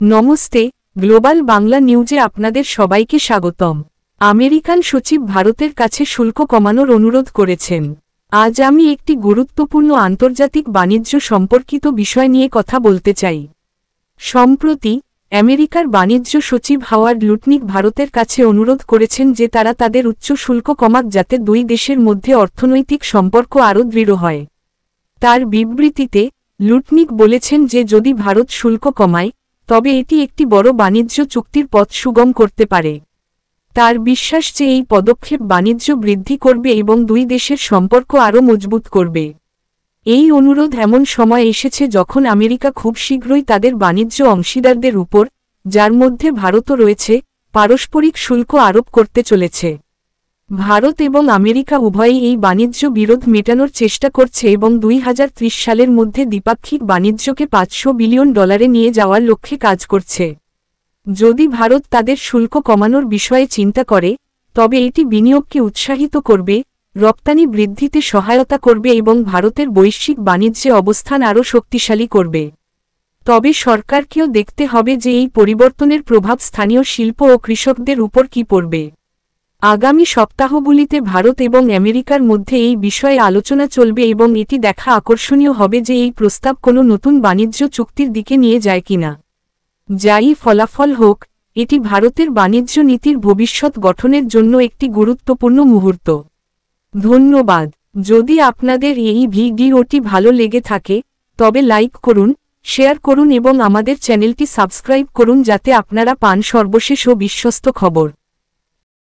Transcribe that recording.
Namaste, global Bangla নিউজে আপনাদের সবাইকে স্বাগতম। আমেরিকান সচিব ভারতের কাছে শুল্ক কমানোর অনুরোধ করেছেন। আজ আমি একটি গুরুত্বপূর্ণ আন্তর্জাতিক বাণিজ্য সম্পর্কিত বিষয় নিয়ে কথা বলতে চাই। সম্প্রতি আমেরিকার বাণিজ্য সচিব হাওয়ার্ড লুটনিক ভারতের কাছে অনুরোধ করেছেন যে তারা তাদের উচ্চ শুল্ক কমাক যাতে দুই দেশের মধ্যে অর্থনৈতিক সম্পর্ক আরও দৃঢ় হয়। তার বিবৃতিতে লুটনিক বলেছেন যে যদি ভারত শুল্ক কমায় তবে এটি একটি বড় বাণিজ্য চুক্তির পথ সুগম করতে পারে। তার বিশ্বাস যে এই পদক্ষেপ বাণিজ্য বৃদ্ধি করবে এবং দুই দেশের সম্পর্ক আরও মজবুত করবে। এই অনুরোধ এমন সময় এসেছে যখন আমেরিকা খুব শীঘ্রই তাদের বাণিজ্য অংশীদারদের উপর, যার মধ্যে ভারতও রয়েছে, পারস্পরিক শুল্ক আরোপ করতে চলেছে। ভারত এবং আমেরিকা উভয়ই এই বাণিজ্য বিরোধ মেটানোর চেষ্টা করছে এবং 2030 সালের মধ্যে দ্বিপাক্ষিক বাণিজ্যকে $500 বিলিয়ন নিয়ে যাওয়ার লক্ষ্যে কাজ করছে। যদি ভারত তাদের শুল্ক কমানোর বিষয়ে চিন্তা করে, তবে এটি বিনিয়োগকে উৎসাহিত করবে, রপ্তানি বৃদ্ধিতে সহায়তা করবে এবং ভারতের বৈশ্বিক বাণিজ্যে অবস্থান আরও শক্তিশালী করবে। তবে সরকারকেও দেখতে হবে যে এই পরিবর্তনের প্রভাব স্থানীয় শিল্প ও কৃষকদের উপর কী পড়বে। আগামী সপ্তাহগুলিতে ভারত এবং আমেরিকার মধ্যে এই বিষয়ে আলোচনা চলবে এবং এটি দেখা আকর্ষণীয় হবে যে এই প্রস্তাব কোনো নতুন বাণিজ্য চুক্তির দিকে নিয়ে যায় কিনা। যাই ফলাফল হোক, এটি ভারতের বাণিজ্য নীতির ভবিষ্যৎ গঠনের জন্য একটি গুরুত্বপূর্ণ মুহূর্ত। ধন্যবাদ। যদি আপনাদের এই ভিডিওটি ভালো লেগে থাকে, তবে লাইক করুন, শেয়ার করুন এবং আমাদের চ্যানেলটি সাবস্ক্রাইব করুন যাতে আপনারা পান সর্বশেষ ও বিশ্বস্ত খবর।